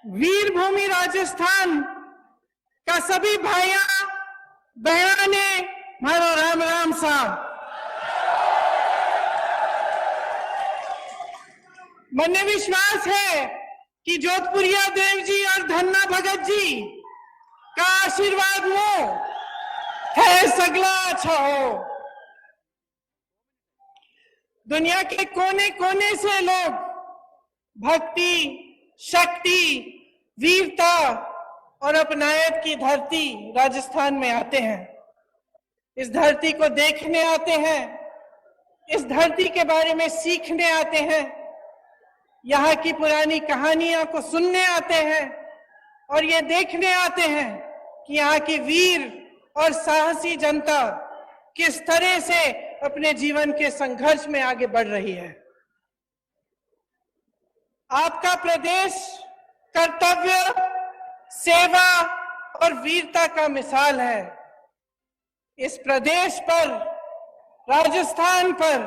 वीर भूमि राजस्थान का सभी भाइयों बहनों ने मारो राम राम साहब। मने विश्वास है कि जोधपुरिया देव जी और धन्ना भगत जी का आशीर्वाद लो है सगला अच्छा हो। दुनिया के कोने कोने से लोग भक्ति, शक्ति, वीरता और अपनायत की धरती राजस्थान में आते हैं। इस धरती को देखने आते हैं, इस धरती के बारे में सीखने आते हैं, यहाँ की पुरानी कहानियों को सुनने आते हैं और ये देखने आते हैं कि यहाँ की वीर और साहसी जनता किस तरह से अपने जीवन के संघर्ष में आगे बढ़ रही है। आपका प्रदेश कर्तव्य, सेवा और वीरता का मिसाल है। इस प्रदेश पर, राजस्थान पर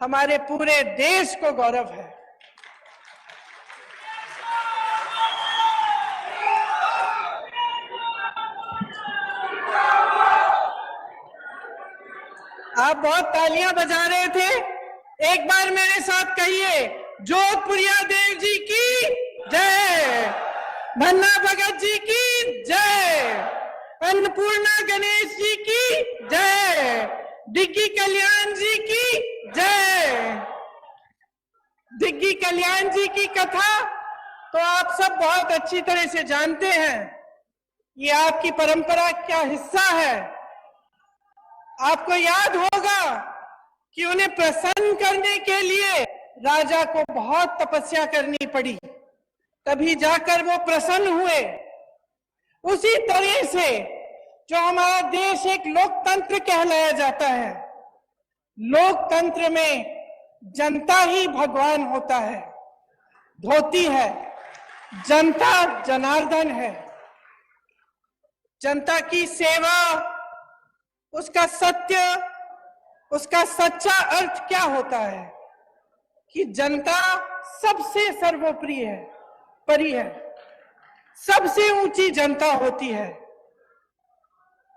हमारे पूरे देश को गौरव है। आप बहुत तालियां बजा रहे थे, एक बार मेरे साथ कहिए, जोधपुरिया देव जी की जय, धन्ना भगत जी की जय, अन्नपूर्णा गणेश जी की जय, डिग्गी कल्याण जी की जय। डिग्गी कल्याण जी की कथा तो आप सब बहुत अच्छी तरह से जानते हैं। ये आपकी परंपरा का हिस्सा है। आपको याद होगा कि उन्हें प्रसन्न करने के लिए राजा को बहुत तपस्या करनी पड़ी, तभी जाकर वो प्रसन्न हुए। उसी तरह से जो हमारा देश एक लोकतंत्र कहलाया जाता है, लोकतंत्र में जनता ही भगवान होता है, धोती है, जनता जनार्दन है। जनता की सेवा, उसका सत्य, उसका सच्चा अर्थ क्या होता है कि जनता सबसे सर्वोपरि है, परी है, सबसे ऊंची जनता होती है।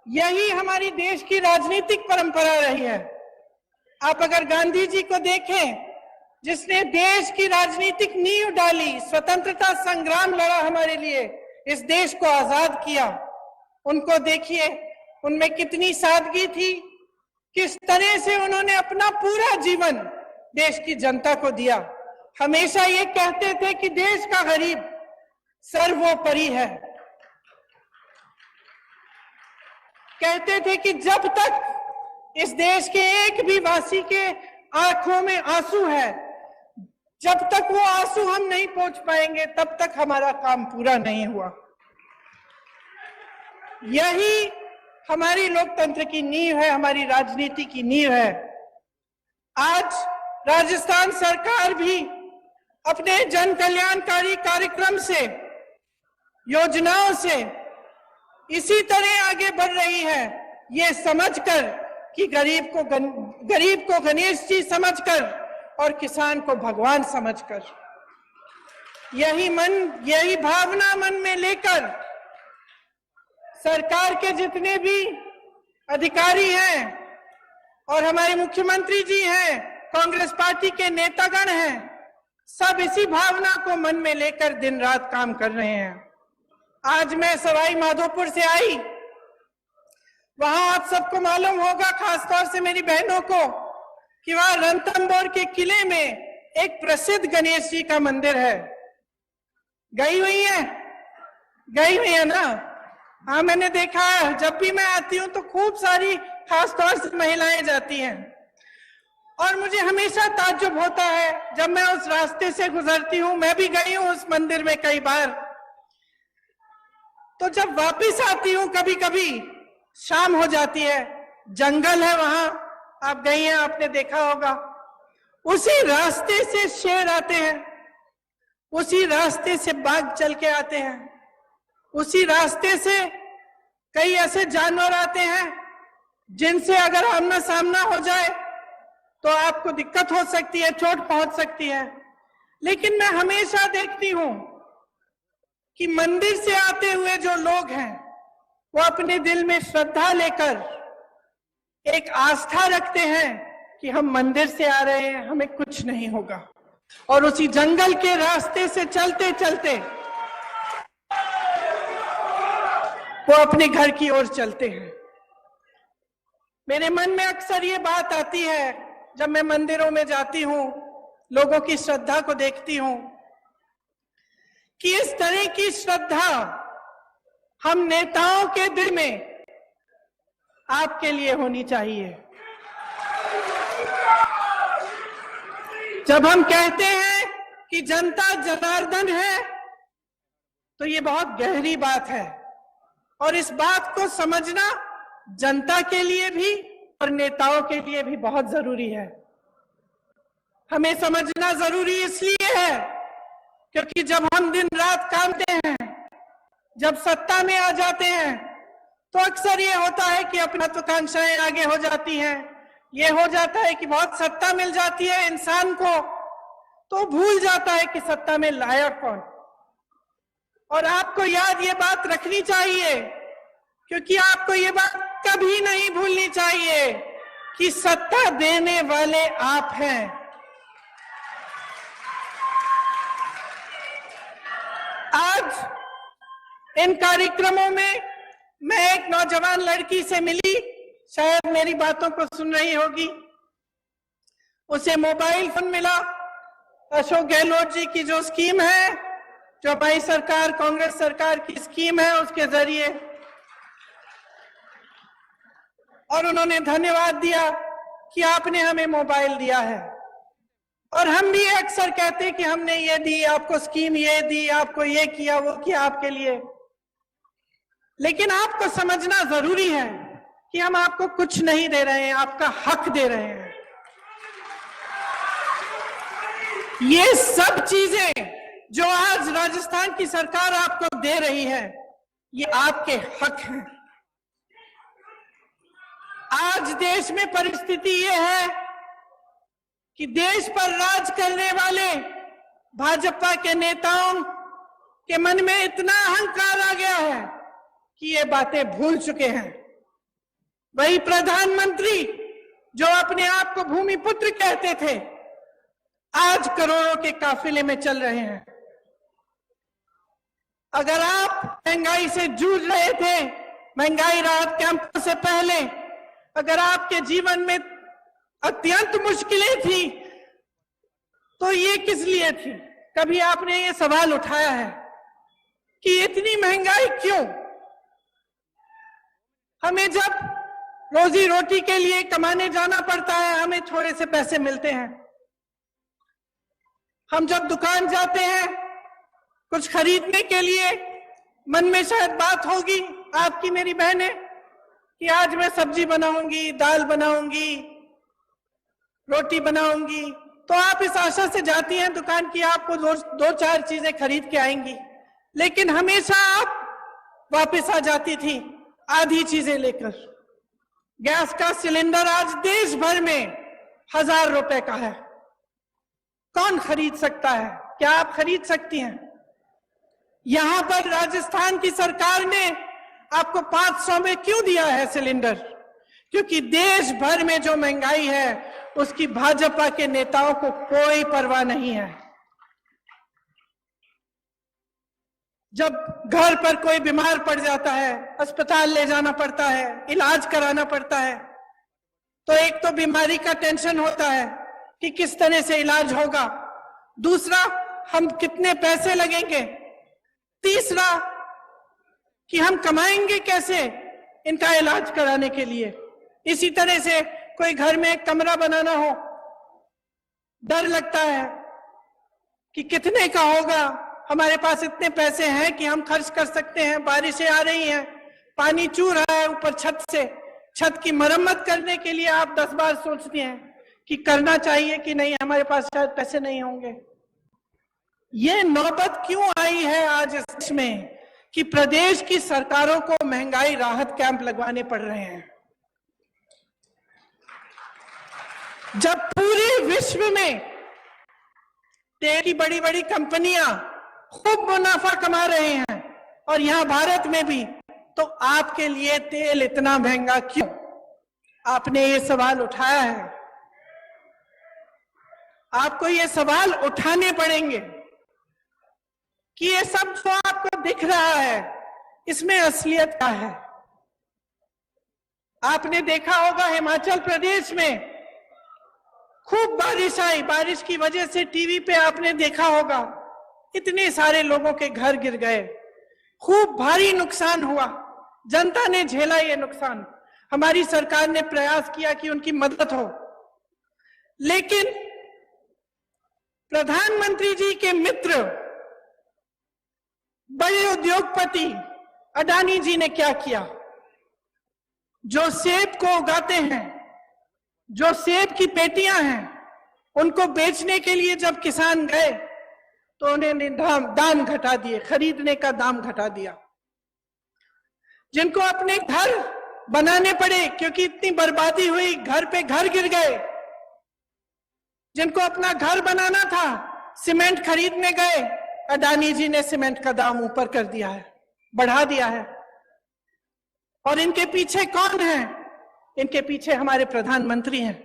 यही हमारी देश की राजनीतिक परंपरा रही है। आप अगर गांधी जी को देखें, जिसने देश की राजनीतिक नींव डाली, स्वतंत्रता संग्राम लड़ा हमारे लिए, इस देश को आजाद किया, उनको देखिए, उनमें कितनी सादगी थी, किस तरह से उन्होंने अपना पूरा जीवन देश की जनता को दिया। हमेशा ये कहते थे कि देश का गरीब सर्वोपरि है। कहते थे कि जब तक इस देश के एक भी वासी के आंखों में आंसू है, जब तक वो आंसू हम नहीं पहुंच पाएंगे, तब तक हमारा काम पूरा नहीं हुआ। यही हमारी लोकतंत्र की नींव है, हमारी राजनीति की नींव है। आज राजस्थान सरकार भी अपने जन कल्याणकारी कार्यक्रम से, योजनाओं से इसी तरह आगे बढ़ रही है, ये समझकर कि गरीब को गणेश जी समझकर और किसान को भगवान समझकर। यही भावना मन में लेकर सरकार के जितने भी अधिकारी हैं और हमारे मुख्यमंत्री जी हैं, कांग्रेस पार्टी के नेतागण हैं, सब इसी भावना को मन में लेकर दिन रात काम कर रहे हैं। आज मैं सवाई माधोपुर से आई, वहां आप सबको मालूम होगा, खासतौर से मेरी बहनों को, कि वहां रणथंभौर के किले में एक प्रसिद्ध गणेश जी का मंदिर है। गई हुई है ना? हाँ, मैंने देखा है। जब भी मैं आती हूँ तो खूब सारी खासतौर से महिलाएं जाती हैं और मुझे हमेशा ताज्जुब होता है जब मैं उस रास्ते से गुजरती हूँ। मैं भी गई हूँ उस मंदिर में कई बार। तो जब वापस आती हूँ, कभी कभी शाम हो जाती है, जंगल है वहां, आप गई हैं, आपने देखा होगा। उसी रास्ते से शेर आते हैं, उसी रास्ते से बाघ चल के आते हैं, उसी रास्ते से कई ऐसे जानवर आते हैं जिनसे अगर आमना सामना हो जाए तो आपको दिक्कत हो सकती है, चोट पहुंच सकती है। लेकिन मैं हमेशा देखती हूं कि मंदिर से आते हुए जो लोग हैं वो अपने दिल में श्रद्धा लेकर एक आस्था रखते हैं कि हम मंदिर से आ रहे हैं, हमें कुछ नहीं होगा, और उसी जंगल के रास्ते से चलते चलते वो अपने घर की ओर चलते हैं। मेरे मन में अक्सर ये बात आती है जब मैं मंदिरों में जाती हूं, लोगों की श्रद्धा को देखती हूं, कि इस तरह की श्रद्धा हम नेताओं के दिल में आपके लिए होनी चाहिए। जब हम कहते हैं कि जनता जनार्दन है, तो ये बहुत गहरी बात है, और इस बात को समझना जनता के लिए भी और नेताओं के लिए भी बहुत जरूरी है। हमें समझना जरूरी इसलिए है क्योंकि जब हम दिन रात कामते हैं, जब सत्ता में आ जाते हैं, तो अक्सर ये होता है कि अपनी महत्वाकांक्षाएं आगे हो जाती हैं। ये हो जाता है कि बहुत सत्ता मिल जाती है इंसान को, तो भूल जाता है कि सत्ता में लायक कौन। और आपको याद ये बात रखनी चाहिए, क्योंकि आपको ये बात कभी नहीं भूलनी चाहिए कि सत्ता देने वाले आप हैं। आज इन कार्यक्रमों में मैं एक नौजवान लड़की से मिली, शायद मेरी बातों को सुन रही होगी। उसे मोबाइल फोन मिला, अशोक गहलोत जी की जो स्कीम है, जो हमारी सरकार, कांग्रेस सरकार की स्कीम है, उसके जरिए, और उन्होंने धन्यवाद दिया कि आपने हमें मोबाइल दिया है। और हम भी अक्सर कहते हैं कि हमने ये दी, आपको स्कीम ये दी, आपको ये किया, वो किया आपके लिए। लेकिन आपको समझना जरूरी है कि हम आपको कुछ नहीं दे रहे हैं, आपका हक दे रहे हैं। ये सब चीजें जो आज राजस्थान की सरकार आपको दे रही है, ये आपके हक हैं। आज देश में परिस्थिति ये है कि देश पर राज करने वाले भाजपा के नेताओं के मन में इतना अहंकार आ गया है कि ये बातें भूल चुके हैं। वही प्रधानमंत्री जो अपने आप को भूमिपुत्र कहते थे, आज करोड़ों के काफिले में चल रहे हैं। अगर आप महंगाई से जूझ रहे थे, महंगाई राहत कैंप से पहले, अगर आपके जीवन में अत्यंत मुश्किलें थी, तो ये किस लिए थी? कभी आपने ये सवाल उठाया है कि इतनी महंगाई क्यों? हमें जब रोजी रोटी के लिए कमाने जाना पड़ता है, हमें थोड़े से पैसे मिलते हैं। हम जब दुकान जाते हैं कुछ खरीदने के लिए, मन में शायद बात होगी आपकी, मेरी बहनें, कि आज मैं सब्जी बनाऊंगी, दाल बनाऊंगी, रोटी बनाऊंगी, तो आप इस आशा से जाती हैं दुकान की, आपको दो चार चीजें खरीद के आएंगी। लेकिन हमेशा आप वापस आ जाती थी आधी चीजें लेकर। गैस का सिलेंडर आज देश भर में 1000 रुपए का है। कौन खरीद सकता है? क्या आप खरीद सकती हैं? यहां पर राजस्थान की सरकार ने आपको 500 में क्यों दिया है सिलेंडर? क्योंकि देश भर में जो महंगाई है उसकी भाजपा के नेताओं को कोई परवाह नहीं है। जब घर पर कोई बीमार पड़ जाता है, अस्पताल ले जाना पड़ता है, इलाज कराना पड़ता है, तो एक तो बीमारी का टेंशन होता है कि किस तरह से इलाज होगा, दूसरा हम कितने पैसे लगेंगे, तीसरा कि हम कमाएंगे कैसे इनका इलाज कराने के लिए। इसी तरह से कोई घर में एक कमरा बनाना हो, डर लगता है कि कितने का होगा, हमारे पास इतने पैसे हैं कि हम खर्च कर सकते हैं, बारिशें आ रही हैं, पानी चू रहा है ऊपर छत से, छत की मरम्मत करने के लिए आप 10 बार सोचते हैं कि करना चाहिए कि नहीं, हमारे पास शायद पैसे नहीं होंगे। ये नौबत क्यों आई है आज इस देश में कि प्रदेश की सरकारों को महंगाई राहत कैंप लगवाने पड़ रहे हैं, जब पूरे विश्व में तेल की बड़ी बड़ी कंपनियां खूब मुनाफा कमा रहे हैं, और यहां भारत में भी। तो आपके लिए तेल इतना महंगा क्यों? आपने ये सवाल उठाया है, आपको ये सवाल उठाने पड़ेंगे कि ये सब जो आपको दिख रहा है इसमें असलियत क्या है। आपने देखा होगा हिमाचल प्रदेश में खूब बारिश आई, बारिश की वजह से टीवी पे आपने देखा होगा इतने सारे लोगों के घर गिर गए, खूब भारी नुकसान हुआ, जनता ने झेला ये नुकसान। हमारी सरकार ने प्रयास किया कि उनकी मदद हो, लेकिन प्रधानमंत्री जी के मित्र बड़े उद्योगपति अडानी जी ने क्या किया? जो सेब को उगाते हैं, जो सेब की पेटियां हैं, उनको बेचने के लिए जब किसान गए तो उन्होंने दाम घटा दिए, खरीदने का दाम घटा दिया। जिनको अपने घर बनाने पड़े क्योंकि इतनी बर्बादी हुई, घर पे घर गिर गए, जिनको अपना घर बनाना था, सीमेंट खरीदने गए, अडानी जी ने सीमेंट का दाम ऊपर कर दिया है, बढ़ा दिया है। और इनके पीछे कौन है? इनके पीछे हमारे प्रधानमंत्री हैं,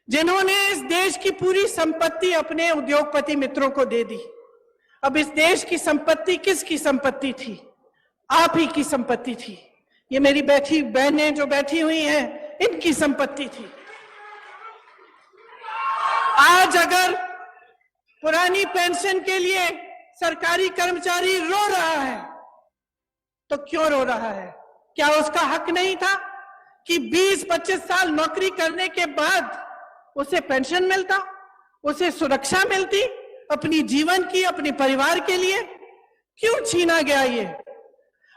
जिन्होंने इस देश की पूरी संपत्ति अपने उद्योगपति मित्रों को दे दी। अब इस देश की संपत्ति किसकी संपत्ति थी? आप ही की संपत्ति थी। ये मेरी बैठी बहनें जो बैठी हुई हैं, इनकी संपत्ति थी। आज अगर पुरानी पेंशन के लिए सरकारी कर्मचारी रो रहा है तो क्यों रो रहा है? क्या उसका हक नहीं था कि 20-25 साल नौकरी करने के बाद उसे पेंशन मिलता, उसे सुरक्षा मिलती अपनी जीवन की, अपने परिवार के लिए? क्यों छीना गया ये?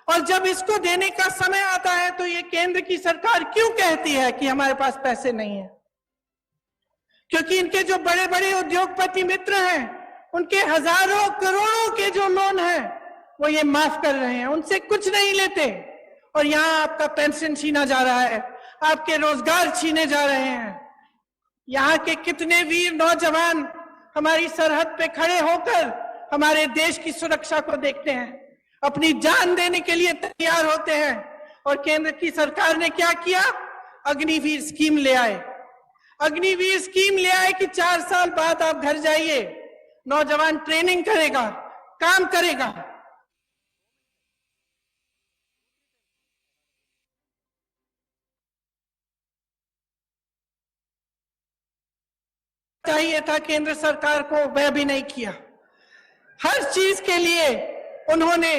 और जब इसको देने का समय आता है तो ये केंद्र की सरकार क्यों कहती है कि हमारे पास पैसे नहीं है? क्योंकि इनके जो बड़े बड़े उद्योगपति मित्र हैं, उनके हजारों करोड़ों के जो लोन हैं वो ये माफ कर रहे हैं, उनसे कुछ नहीं लेते। और यहाँ आपका पेंशन छीना जा रहा है, आपके रोजगार छीने जा रहे हैं। यहाँ के कितने वीर नौजवान हमारी सरहद पे खड़े होकर हमारे देश की सुरक्षा को देखते हैं, अपनी जान देने के लिए तैयार होते हैं। और केंद्र की सरकार ने क्या किया? अग्निवीर स्कीम ले आए। अग्निवीर स्कीम ले आए कि 4 साल बाद आप घर जाइए, नौजवान ट्रेनिंग करेगा, काम करेगा। चाहिए था केंद्र सरकार को, वह भी नहीं किया। हर चीज के लिए उन्होंने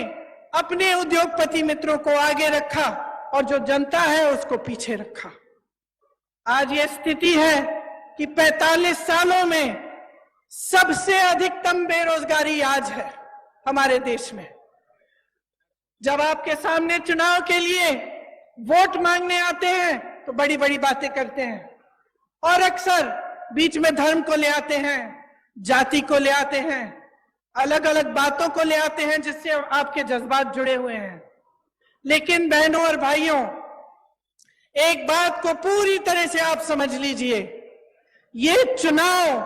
अपने उद्योगपति मित्रों को आगे रखा और जो जनता है उसको पीछे रखा। आज ये स्थिति है कि 45 सालों में सबसे अधिकतम बेरोजगारी आज है हमारे देश में। जब आपके सामने चुनाव के लिए वोट मांगने आते हैं तो बड़ी बड़ी बातें करते हैं, और अक्सर बीच में धर्म को ले आते हैं, जाति को ले आते हैं, अलग अलग बातों को ले आते हैं जिससे आपके जज्बात जुड़े हुए हैं। लेकिन बहनों और भाइयों, एक बात को पूरी तरह से आप समझ लीजिए, ये चुनाव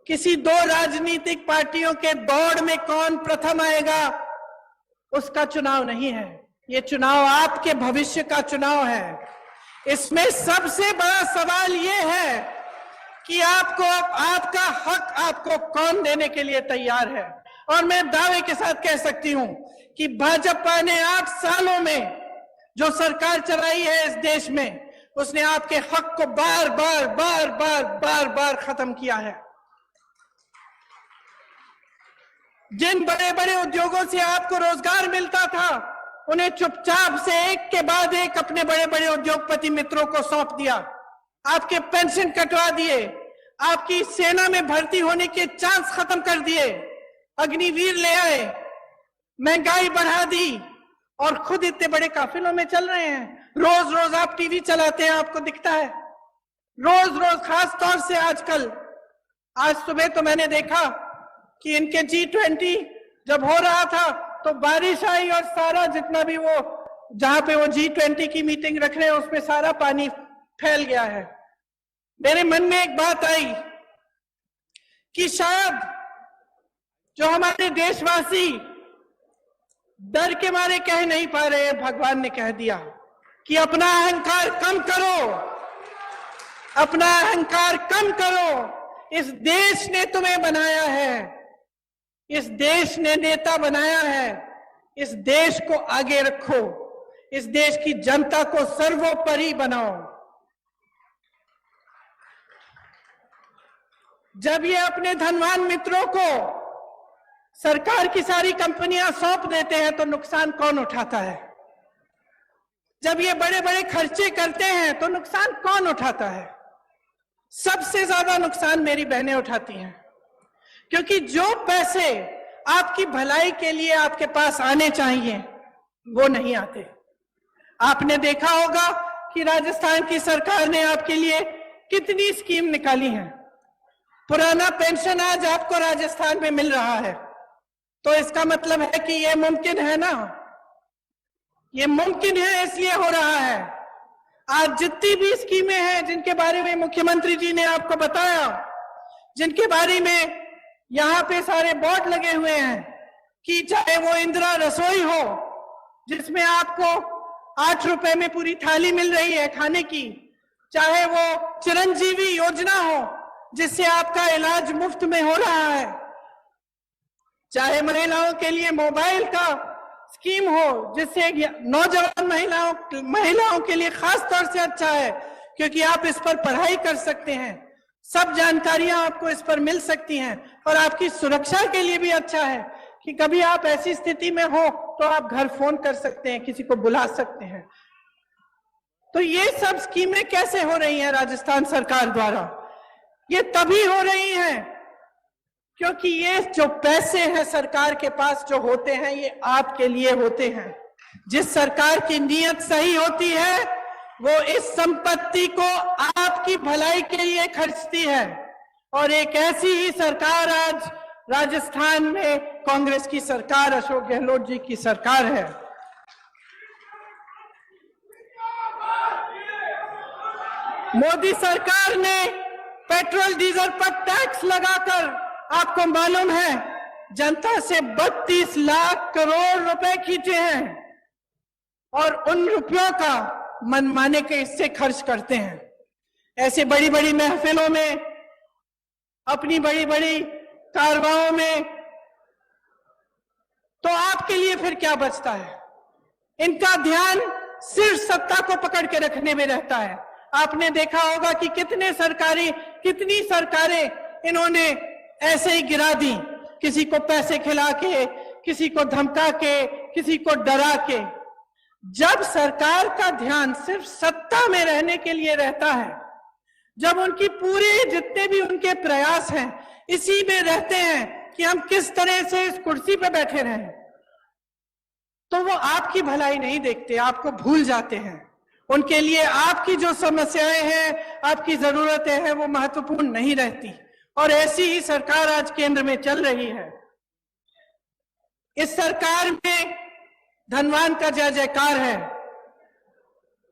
किसी 2 राजनीतिक पार्टियों के दौड़ में कौन प्रथम आएगा उसका चुनाव नहीं है। ये चुनाव आपके भविष्य का चुनाव है। इसमें सबसे बड़ा सवाल ये है कि आपको आपका हक आपको कौन देने के लिए तैयार है। और मैं दावे के साथ कह सकती हूं कि भाजपा ने 8 सालों में जो सरकार चलाई है इस देश में, उसने आपके हक को बार बार खत्म किया है। जिन बड़े बड़े उद्योगों से आपको रोजगार मिलता था, उन्हें चुपचाप से एक के बाद एक अपने बड़े बड़े उद्योगपति मित्रों को सौंप दिया। आपके पेंशन कटवा दिए, आपकी सेना में भर्ती होने के चांस खत्म कर दिए, अग्निवीर ले आए, महंगाई बढ़ा दी, और खुद इतने बड़े काफिलों में चल रहे हैं। रोज रोज आप टीवी चलाते हैं, आपको दिखता है रोज रोज, खास तौर से आजकल। आज सुबह तो मैंने देखा कि इनके G20 जब हो रहा था तो बारिश आई और सारा जितना भी वो जहां पे वो G20 की मीटिंग रख रहे हैं उसमें सारा पानी फैल गया है। मेरे मन में एक बात आई कि शायद जो हमारे देशवासी डर के मारे कह नहीं पा रहे हैं, भगवान ने कह दिया कि अपना अहंकार कम करो, अपना अहंकार कम करो। इस देश ने तुम्हें बनाया है, इस देश ने नेता बनाया है, इस देश को आगे रखो, इस देश की जनता को सर्वोपरि बनाओ। जब ये अपने धनवान मित्रों को सरकार की सारी कंपनियां सौंप देते हैं तो नुकसान कौन उठाता है? जब ये बड़े बड़े खर्चे करते हैं तो नुकसान कौन उठाता है? सबसे ज्यादा नुकसान मेरी बहनें उठाती हैं, क्योंकि जो पैसे आपकी भलाई के लिए आपके पास आने चाहिए वो नहीं आते। आपने देखा होगा कि राजस्थान की सरकार ने आपके लिए कितनी स्कीम निकाली है। पुराना पेंशन आज आपको राजस्थान में मिल रहा है, तो इसका मतलब है कि ये मुमकिन है ना, ये मुमकिन है इसलिए हो रहा है। आज जितनी भी स्कीमें हैं जिनके बारे में मुख्यमंत्री जी ने आपको बताया, जिनके बारे में यहाँ पे सारे बोर्ड लगे हुए हैं, कि चाहे वो इंदिरा रसोई हो जिसमें आपको 8 रुपए में पूरी थाली मिल रही है खाने की, चाहे वो चिरंजीवी योजना हो जिससे आपका इलाज मुफ्त में हो रहा है, चाहे महिलाओं के लिए मोबाइल का स्कीम हो जिससे नौजवान महिलाओं के लिए खास तौर से अच्छा है क्योंकि आप इस पर पढ़ाई कर सकते हैं, सब जानकारियां आपको इस पर मिल सकती हैं, और आपकी सुरक्षा के लिए भी अच्छा है कि कभी आप ऐसी स्थिति में हो तो आप घर फोन कर सकते हैं, किसी को बुला सकते हैं। तो ये सब स्कीमें कैसे हो रही हैं राजस्थान सरकार द्वारा? ये तभी हो रही हैं क्योंकि ये जो पैसे हैं सरकार के पास जो होते हैं ये आपके लिए होते हैं। जिस सरकार की नीयत सही होती है वो इस संपत्ति को आपकी भलाई के लिए खर्चती है, और एक ऐसी ही सरकार आज राजस्थान में कांग्रेस की सरकार, अशोक गहलोत जी की सरकार है। मोदी सरकार ने पेट्रोल डीजल पर टैक्स लगाकर, आपको मालूम है, जनता से 32 लाख करोड़ रुपए खींचे हैं, और उन रुपयों का मनमाने के हिस्से खर्च करते हैं। ऐसे बड़ी बड़ी महफिलों में, अपनी बड़ी बड़ी कारवाओं में, तो आपके लिए फिर क्या बचता है? इनका ध्यान सिर्फ सत्ता को पकड़ के रखने में रहता है। आपने देखा होगा कि कितनी सरकारें इन्होंने ऐसे ही गिरा दी, किसी को पैसे खिला के, किसी को धमका के, किसी को डरा के। जब सरकार का ध्यान सिर्फ सत्ता में रहने के लिए रहता है, जब उनकी पूरे जितने भी उनके प्रयास हैं इसी में रहते हैं कि हम किस तरह से इस कुर्सी पे बैठे रहें, तो वो आपकी भलाई नहीं देखते, आपको भूल जाते हैं। उनके लिए आपकी जो समस्याएं हैं, आपकी जरूरतें हैं, वो महत्वपूर्ण नहीं रहती। और ऐसी ही सरकार आज केंद्र में चल रही है। इस सरकार में धनवान का जय जयकार है,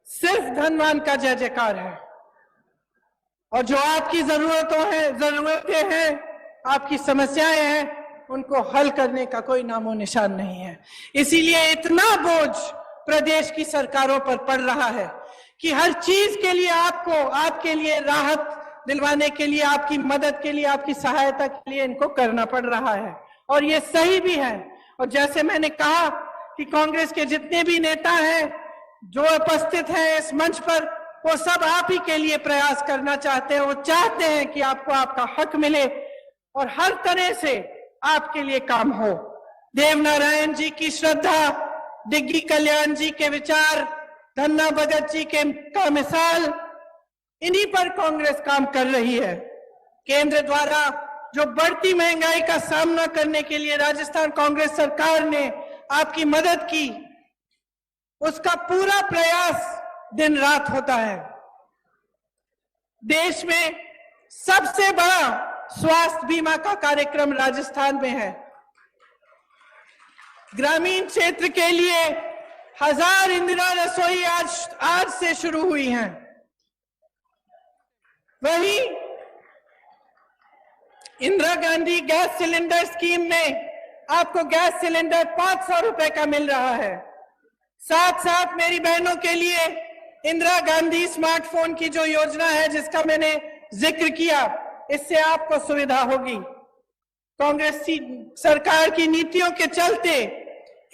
सिर्फ धनवान का जय जयकार है, और जो आपकी जरूरतें हैं, आपकी समस्याएं हैं, उनको हल करने का कोई नामो निशान नहीं है। इसीलिए इतना बोझ प्रदेश की सरकारों पर पड़ रहा है कि हर चीज के लिए आपको, आपके लिए राहत दिलवाने के लिए, आपकी मदद के लिए, आपकी सहायता के लिए इनको करना पड़ रहा है, और ये सही भी है। और जैसे मैंने कहा कि कांग्रेस के जितने भी नेता हैं जो उपस्थित हैं इस मंच पर, वो सब आप ही के लिए प्रयास करना चाहते हैं। वो चाहते हैं कि आपको आपका हक मिले और हर तरह से आपके लिए काम हो। देवनारायण जी की श्रद्धा, डिग्गी कल्याण जी के विचार, धन्ना भगत जी का मिसाल, इन्हीं पर कांग्रेस काम कर रही है। केंद्र द्वारा जो बढ़ती महंगाई का सामना करने के लिए राजस्थान कांग्रेस सरकार ने आपकी मदद की, उसका पूरा प्रयास दिन रात होता है। देश में सबसे बड़ा स्वास्थ्य बीमा का कार्यक्रम राजस्थान में है। ग्रामीण क्षेत्र के लिए 1000 इंदिरा रसोई आज से शुरू हुई हैं। वहीं Indira Gandhi gas cylinder scheme में आपको गैस सिलेंडर 500 रुपए का मिल रहा है। साथ साथ मेरी बहनों के लिए इंदिरा गांधी स्मार्टफोन की जो योजना है, जिसका मैंने जिक्र किया, इससे आपको सुविधा होगी। कांग्रेस सरकार की नीतियों के चलते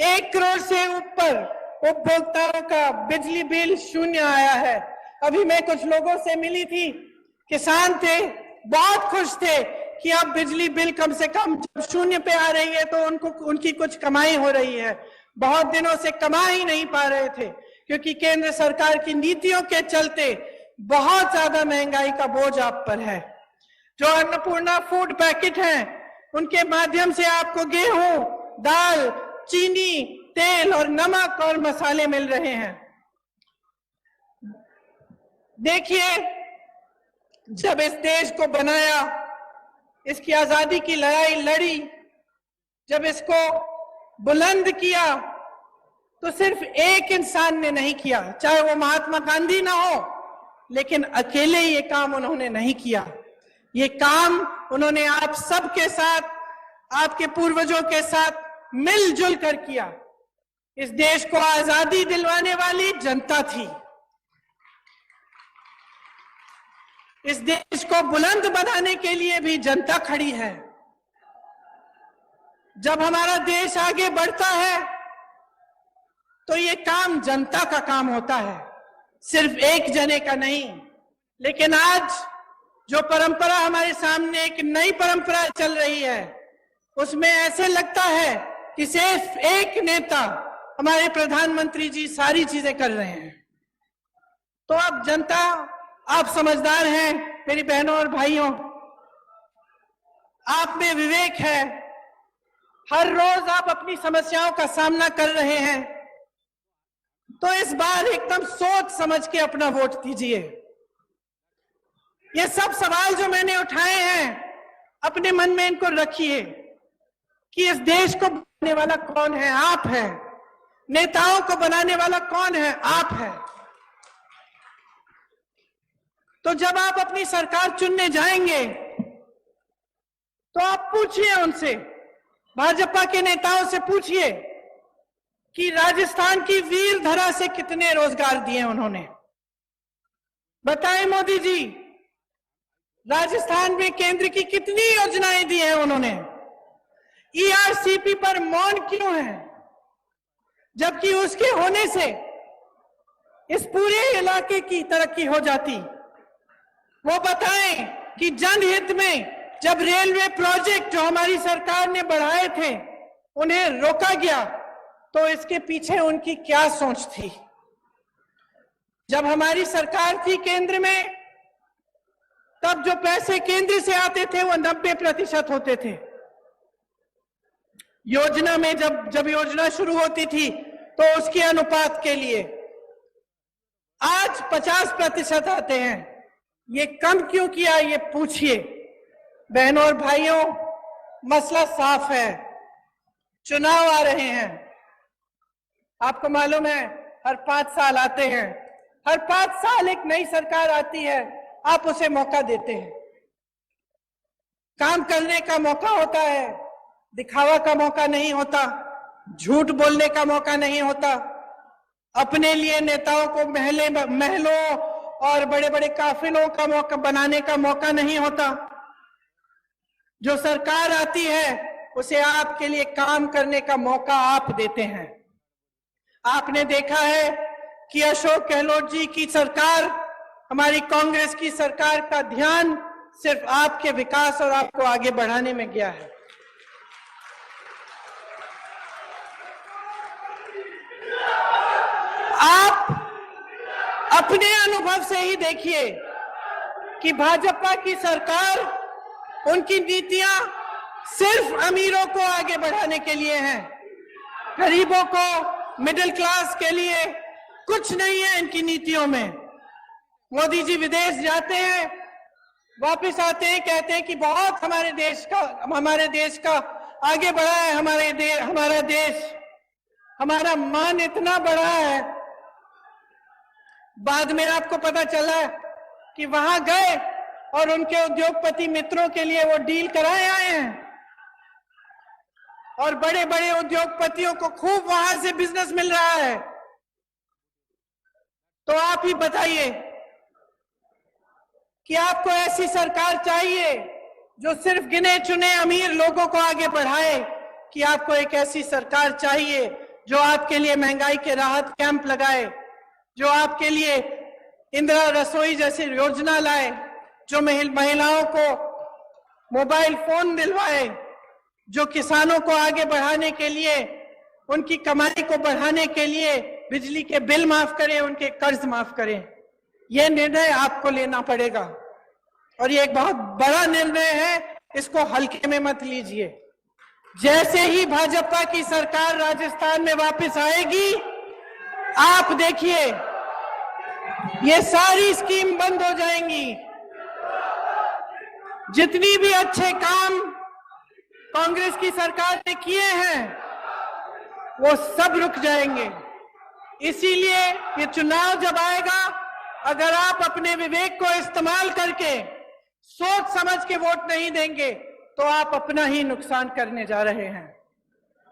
1 करोड़ से ऊपर उपभोक्ताओं का बिजली बिल शून्य आया है। अभी मैं कुछ लोगों से मिली थी, किसान थे, बहुत खुश थे कि अब बिजली बिल कम से कम जब शून्य पे आ रही है तो उनकी कुछ कमाई हो रही है। बहुत दिनों से कमा ही नहीं पा रहे थे, क्योंकि केंद्र सरकार की नीतियों के चलते बहुत ज्यादा महंगाई का बोझ आप पर है। जो अन्नपूर्णा फूड पैकेट हैं, उनके माध्यम से आपको गेहूं, दाल, चीनी, तेल और नमक और मसाले मिल रहे हैं। देखिए, जब इस देश को बनाया, इसकी आजादी की लड़ाई लड़ी, जब इसको बुलंद किया, तो सिर्फ एक इंसान ने नहीं किया, चाहे वो महात्मा गांधी ना हो, लेकिन अकेले ये काम उन्होंने नहीं किया। ये काम उन्होंने आप सबके साथ, आपके पूर्वजों के साथ मिलजुल कर किया। इस देश को आजादी दिलवाने वाली जनता थी। इस देश को बुलंद बनाने के लिए भी जनता खड़ी है। जब हमारा देश आगे बढ़ता है तो ये काम जनता का काम होता है, सिर्फ एक जने का नहीं। लेकिन आज जो परंपरा हमारे सामने, एक नई परंपरा चल रही है, उसमें ऐसे लगता है कि सिर्फ एक नेता, हमारे प्रधानमंत्री जी, सारी चीजें कर रहे हैं। तो अब जनता, आप समझदार हैं मेरी बहनों और भाइयों, आप में विवेक है, हर रोज आप अपनी समस्याओं का सामना कर रहे हैं, तो इस बार एकदम सोच समझ के अपना वोट दीजिए। ये सब सवाल जो मैंने उठाए हैं, अपने मन में इनको रखिए कि इस देश को बनाने वाला कौन है? आप हैं। नेताओं को बनाने वाला कौन है? आप हैं। तो जब आप अपनी सरकार चुनने जाएंगे तो आप पूछिए उनसे, भाजपा के नेताओं से पूछिए कि राजस्थान की वीर धरा से कितने रोजगार दिए उन्होंने। बताएं मोदी जी, राजस्थान में केंद्र की कितनी योजनाएं दी हैं उन्होंने। ईआरसीपी पर मौन क्यों है, जबकि उसके होने से इस पूरे इलाके की तरक्की हो जाती। वो बताएं कि जनहित में जब रेलवे प्रोजेक्ट जो हमारी सरकार ने बढ़ाए थे उन्हें रोका गया, तो इसके पीछे उनकी क्या सोच थी। जब हमारी सरकार थी केंद्र में, तब जो पैसे केंद्र से आते थे वो 90% होते थे। योजना में जब योजना शुरू होती थी तो उसके अनुपात के लिए आज 50% आते हैं। ये कम क्यों किया, ये पूछिए। बहनों और भाइयों, मसला साफ है, चुनाव आ रहे हैं। आपको मालूम है, हर 5 साल आते हैं, हर 5 साल एक नई सरकार आती है, आप उसे मौका देते हैं। काम करने का मौका होता है, दिखावा का मौका नहीं होता, झूठ बोलने का मौका नहीं होता, अपने लिए नेताओं को महलों और बड़े बड़े काफिलों का मौका बनाने का मौका नहीं होता। जो सरकार आती है उसे आपके लिए काम करने का मौका आप देते हैं। आपने देखा है कि अशोक गहलोत जी की सरकार, हमारी कांग्रेस की सरकार का ध्यान सिर्फ आपके विकास और आपको आगे बढ़ाने में गया है। आप अपने अनुभव से ही देखिए कि भाजपा की सरकार, उनकी नीतियां सिर्फ अमीरों को आगे बढ़ाने के लिए हैं, गरीबों को, मिडिल क्लास के लिए कुछ नहीं है इनकी नीतियों में। मोदी जी विदेश जाते हैं, वापस आते हैं, कहते हैं कि बहुत हमारे देश का आगे बढ़ा है, हमारा देश, हमारा मान इतना बड़ा है। बाद में आपको पता चला कि वहां गए और उनके उद्योगपति मित्रों के लिए वो डील कराए आए हैं और बड़े बड़े उद्योगपतियों को खूब वहां से बिजनेस मिल रहा है। तो आप ही बताइए कि आपको ऐसी सरकार चाहिए जो सिर्फ गिने चुने अमीर लोगों को आगे बढ़ाए, कि आपको एक ऐसी सरकार चाहिए जो आपके लिए महंगाई के राहत कैंप लगाए, जो आपके लिए इंदिरा रसोई जैसी योजना लाए, जो महिलाओं को मोबाइल फोन दिलवाए, जो किसानों को आगे बढ़ाने के लिए, उनकी कमाई को बढ़ाने के लिए बिजली के बिल माफ करें, उनके कर्ज माफ करें। यह निर्णय आपको लेना पड़ेगा और ये एक बहुत बड़ा निर्णय है, इसको हल्के में मत लीजिए। जैसे ही भाजपा की सरकार राजस्थान में वापस आएगी, आप देखिए ये सारी स्कीम बंद हो जाएंगी। जितनी भी अच्छे काम कांग्रेस की सरकार ने किए हैं वो सब रुक जाएंगे। इसीलिए ये चुनाव जब आएगा, अगर आप अपने विवेक को इस्तेमाल करके सोच समझ के वोट नहीं देंगे तो आप अपना ही नुकसान करने जा रहे हैं।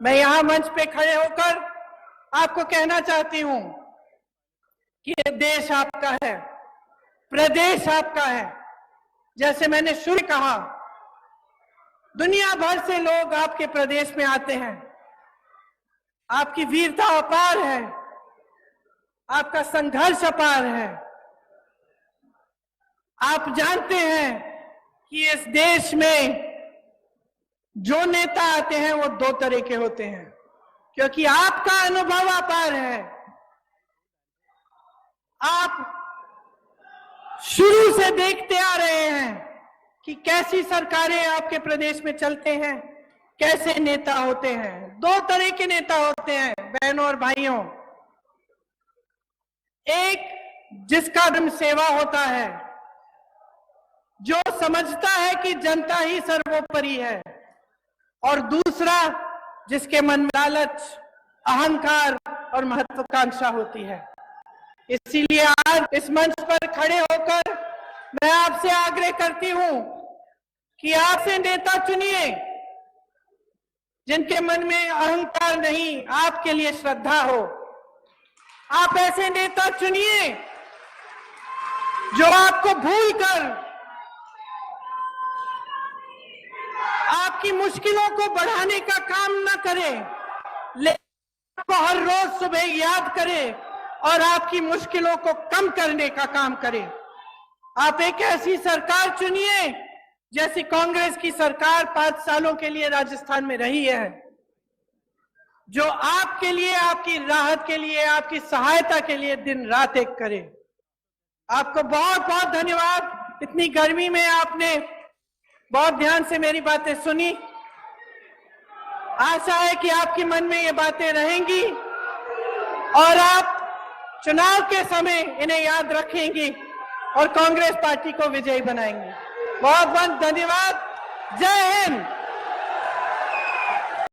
मैं यहां मंच पे खड़े होकर आपको कहना चाहती हूं कि ये देश आपका है, प्रदेश आपका है। जैसे मैंने शुरू में कहा, दुनिया भर से लोग आपके प्रदेश में आते हैं। आपकी वीरता अपार है, आपका संघर्ष अपार है। आप जानते हैं कि इस देश में जो नेता आते हैं वो दो तरह के होते हैं, क्योंकि आपका अनुभव अपार है। आप शुरू से देखते आ रहे हैं कि कैसी सरकारें आपके प्रदेश में चलते हैं, कैसे नेता होते हैं। दो तरह के नेता होते हैं बहनों और भाइयों। एक जिसका धर्म सेवा होता है, जो समझता है कि जनता ही सर्वोपरि है, और दूसरा जिसके मन में लालच, अहंकार और महत्वाकांक्षा होती है। इसीलिए आज इस मंच पर खड़े होकर मैं आपसे आग्रह करती हूं कि आपसे नेता चुनिए जिनके मन में अहंकार नहीं, आपके लिए श्रद्धा हो। आप ऐसे नेता चुनिए जो आपको भूलकर आपकी मुश्किलों को बढ़ाने का काम न करे, लेकिन आपको हर रोज सुबह याद करे और आपकी मुश्किलों को कम करने का काम करे। आप एक ऐसी सरकार चुनिए जैसी कांग्रेस की सरकार 5 सालों के लिए राजस्थान में रही है, जो आपके लिए, आपकी राहत के लिए, आपकी सहायता के लिए दिन रात एक करे। आपको बहुत बहुत धन्यवाद। इतनी गर्मी में आपने बहुत ध्यान से मेरी बातें सुनी। आशा है कि आपके मन में ये बातें रहेंगी और आप चुनाव के समय इन्हें याद रखेंगी और कांग्रेस पार्टी को विजयी बनाएंगे। बहुत बहुत धन्यवाद। जय हिंद।